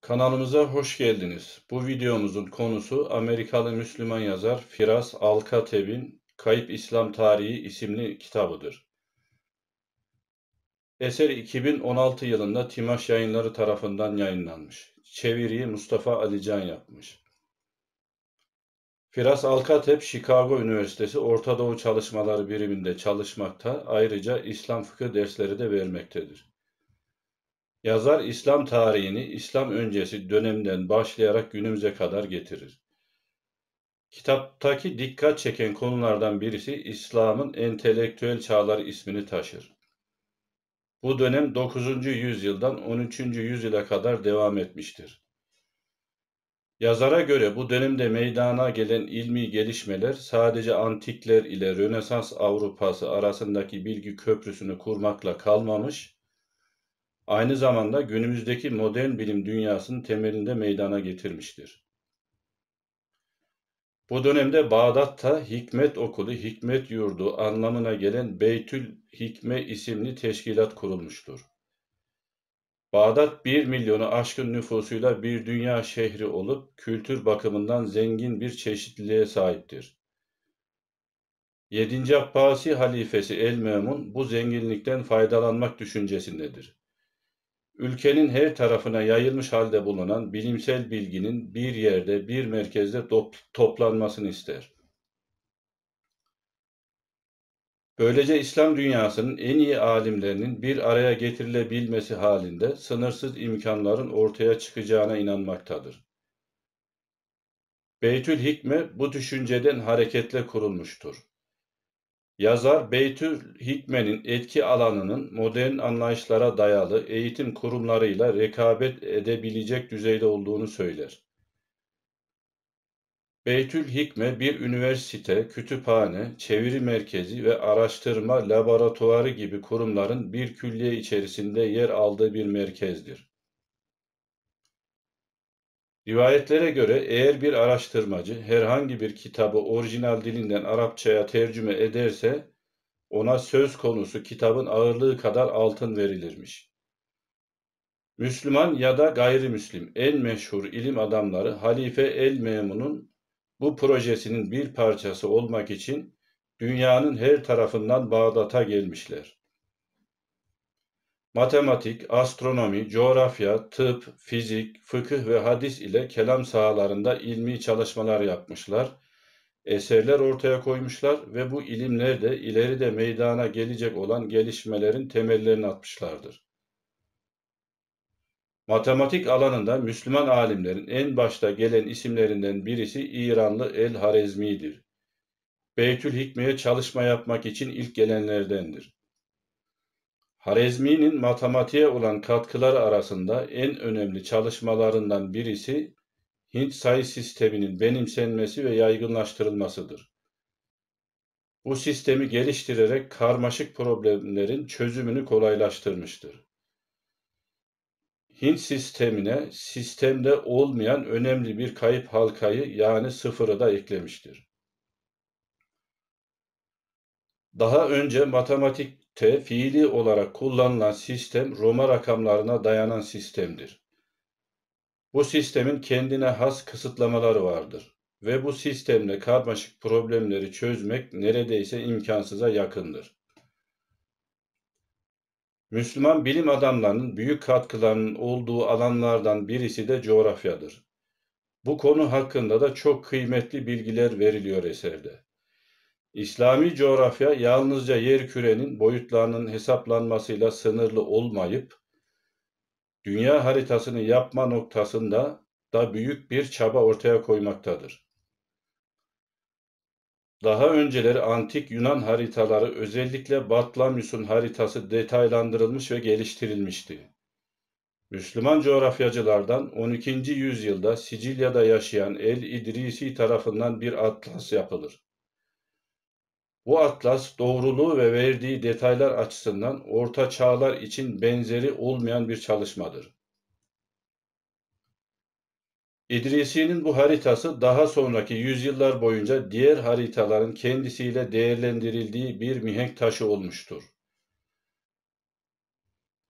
Kanalımıza hoş geldiniz. Bu videomuzun konusu Amerikalı Müslüman yazar Firas Al-Kateb'in Kayıp İslam Tarihi isimli kitabıdır. Eser 2016 yılında Timaş Yayınları tarafından yayınlanmış. Çeviriyi Mustafa Alican yapmış. Firas Al-Kateb, Chicago Üniversitesi Orta Doğu Çalışmaları biriminde çalışmakta, ayrıca İslam fıkıh dersleri de vermektedir. Yazar İslam tarihini İslam öncesi dönemden başlayarak günümüze kadar getirir. Kitaptaki dikkat çeken konulardan birisi İslam'ın entelektüel çağları ismini taşır. Bu dönem 9. yüzyıldan 13. yüzyıla kadar devam etmiştir. Yazara göre bu dönemde meydana gelen ilmi gelişmeler sadece antikler ile Rönesans Avrupası arasındaki bilgi köprüsünü kurmakla kalmamış, aynı zamanda günümüzdeki modern bilim dünyasının temelinde meydana getirmiştir. Bu dönemde Bağdat'ta Hikmet Okulu, Hikmet Yurdu anlamına gelen Beytül Hikme isimli teşkilat kurulmuştur. Bağdat 1 milyonu aşkın nüfusuyla bir dünya şehri olup kültür bakımından zengin bir çeşitliliğe sahiptir. 7. Abbasi halifesi El-Memun bu zenginlikten faydalanmak düşüncesindedir. Ülkenin her tarafına yayılmış halde bulunan bilimsel bilginin bir yerde, bir merkezde toplanmasını ister. Böylece İslam dünyasının en iyi alimlerinin bir araya getirilebilmesi halinde sınırsız imkanların ortaya çıkacağına inanmaktadır. Beytül Hikme bu düşünceden hareketle kurulmuştur. Yazar, Beytül Hikme'nin etki alanının modern anlayışlara dayalı eğitim kurumlarıyla rekabet edebilecek düzeyde olduğunu söyler. Beytül Hikme bir üniversite, kütüphane, çeviri merkezi ve araştırma laboratuvarı gibi kurumların bir külliye içerisinde yer aldığı bir merkezdir. Rivayetlere göre eğer bir araştırmacı herhangi bir kitabı orijinal dilinden Arapçaya tercüme ederse ona söz konusu kitabın ağırlığı kadar altın verilirmiş. Müslüman ya da gayrimüslim en meşhur ilim adamları Halife el-Memun'un bu projesinin bir parçası olmak için dünyanın her tarafından Bağdat'a gelmişler. Matematik, astronomi, coğrafya, tıp, fizik, fıkıh ve hadis ile kelam sahalarında ilmi çalışmalar yapmışlar, eserler ortaya koymuşlar ve bu ilimler de ileride meydana gelecek olan gelişmelerin temellerini atmışlardır. Matematik alanında Müslüman alimlerin en başta gelen isimlerinden birisi İranlı el-Harezmi'dir. Beytül Hikme'ye çalışma yapmak için ilk gelenlerdendir. Harezmi'nin matematiğe olan katkıları arasında en önemli çalışmalarından birisi Hint sayı sisteminin benimsenmesi ve yaygınlaştırılmasıdır. Bu sistemi geliştirerek karmaşık problemlerin çözümünü kolaylaştırmıştır. Hint sistemine sistemde olmayan önemli bir kayıp halkayı yani sıfırı da eklemiştir. Daha önce matematikte fiili olarak kullanılan sistem Roma rakamlarına dayanan sistemdir. Bu sistemin kendine has kısıtlamaları vardır ve bu sistemle karmaşık problemleri çözmek neredeyse imkansıza yakındır. Müslüman bilim adamlarının büyük katkılarının olduğu alanlardan birisi de coğrafyadır. Bu konu hakkında da çok kıymetli bilgiler veriliyor eserde. İslami coğrafya yalnızca yerkürenin boyutlarının hesaplanmasıyla sınırlı olmayıp, dünya haritasını yapma noktasında da büyük bir çaba ortaya koymaktadır. Daha önceleri antik Yunan haritaları özellikle Batlamyus'un haritası detaylandırılmış ve geliştirilmişti. Müslüman coğrafyacılardan 12. yüzyılda Sicilya'da yaşayan el-İdrisi tarafından bir atlas yapılır. Bu atlas doğruluğu ve verdiği detaylar açısından Orta Çağlar için benzeri olmayan bir çalışmadır. İdrisi'nin bu haritası daha sonraki yüzyıllar boyunca diğer haritaların kendisiyle değerlendirildiği bir mihenk taşı olmuştur.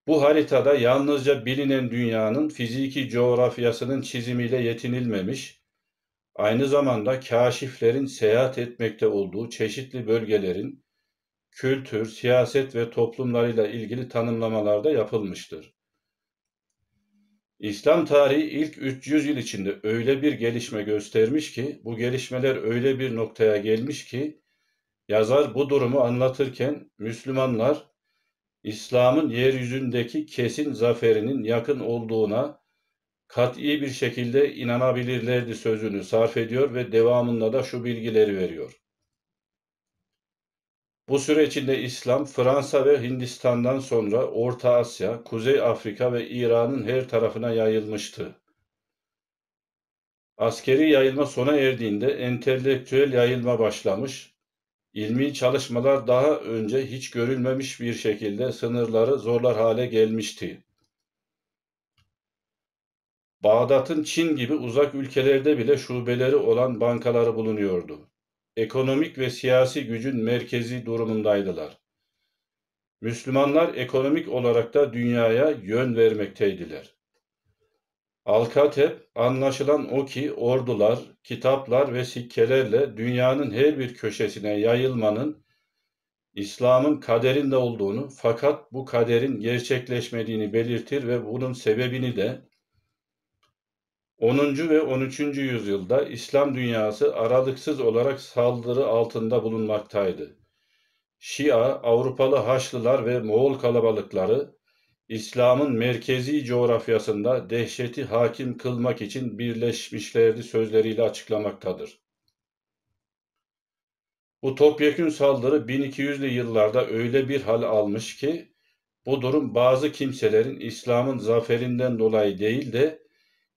Bu haritada yalnızca bilinen dünyanın fiziki coğrafyasının çizimiyle yetinilmemiş, aynı zamanda kâşiflerin seyahat etmekte olduğu çeşitli bölgelerin kültür, siyaset ve toplumlarıyla ilgili tanımlamalar da yapılmıştır. İslam tarihi ilk 300 yıl içinde öyle bir gelişme göstermiş ki, bu gelişmeler öyle bir noktaya gelmiş ki, yazar bu durumu anlatırken Müslümanlar İslam'ın yeryüzündeki kesin zaferinin yakın olduğuna kat'i bir şekilde inanabilirlerdi sözünü sarf ediyor ve devamında da şu bilgileri veriyor. Bu süre içinde İslam, Fransa ve Hindistan'dan sonra Orta Asya, Kuzey Afrika ve İran'ın her tarafına yayılmıştı. Askeri yayılma sona erdiğinde entelektüel yayılma başlamış, ilmi çalışmalar daha önce hiç görülmemiş bir şekilde sınırları zorlar hale gelmişti. Bağdat'ın Çin gibi uzak ülkelerde bile şubeleri olan bankaları bulunuyordu. Ekonomik ve siyasi gücün merkezi durumundaydılar. Müslümanlar ekonomik olarak da dünyaya yön vermekteydiler. Alkatep, anlaşılan o ki ordular, kitaplar ve sikkelerle dünyanın her bir köşesine yayılmanın İslam'ın kaderinde olduğunu, fakat bu kaderin gerçekleşmediğini belirtir ve bunun sebebini de 10. ve 13. yüzyılda İslam dünyası aralıksız olarak saldırı altında bulunmaktaydı. Şia, Avrupalı Haçlılar ve Moğol kalabalıkları İslam'ın merkezi coğrafyasında dehşeti hakim kılmak için birleşmişlerdi sözleriyle açıklamaktadır. Bu topyekün saldırı 1200'lü yıllarda öyle bir hal almış ki, bu durum bazı kimselerin İslam'ın zaferinden dolayı değil de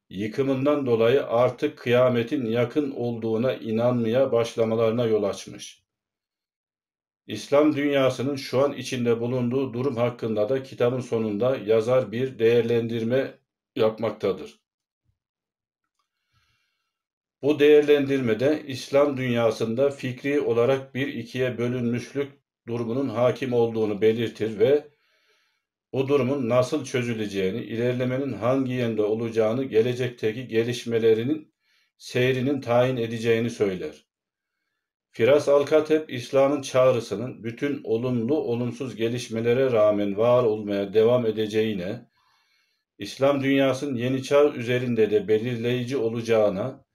yıkımından dolayı artık kıyametin yakın olduğuna inanmaya başlamalarına yol açmış. İslam dünyasının şu an içinde bulunduğu durum hakkında da kitabın sonunda yazar bir değerlendirme yapmaktadır. Bu değerlendirmede İslam dünyasında fikri olarak bir ikiye bölünmüşlük durumunun hakim olduğunu belirtir ve bu durumun nasıl çözüleceğini, ilerlemenin hangi yönde olacağını, gelecekteki gelişmelerinin seyrinin tayin edeceğini söyler. Firas Alkatep, İslam'ın çağrısının bütün olumlu olumsuz gelişmelere rağmen var olmaya devam edeceğine, İslam dünyasının yeni çağ üzerinde de belirleyici olacağına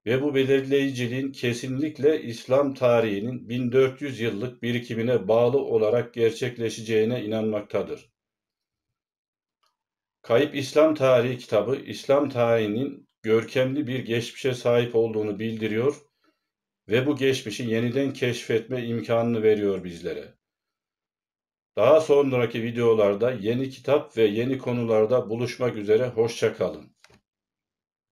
ve bu belirleyiciliğin kesinlikle İslam tarihinin 1400 yıllık birikimine bağlı olarak gerçekleşeceğine inanmaktadır. Kayıp İslam Tarihi kitabı, İslam tarihinin görkemli bir geçmişe sahip olduğunu bildiriyor ve bu geçmişi yeniden keşfetme imkanını veriyor bizlere. Daha sonraki videolarda yeni kitap ve yeni konularda buluşmak üzere, hoşça kalın.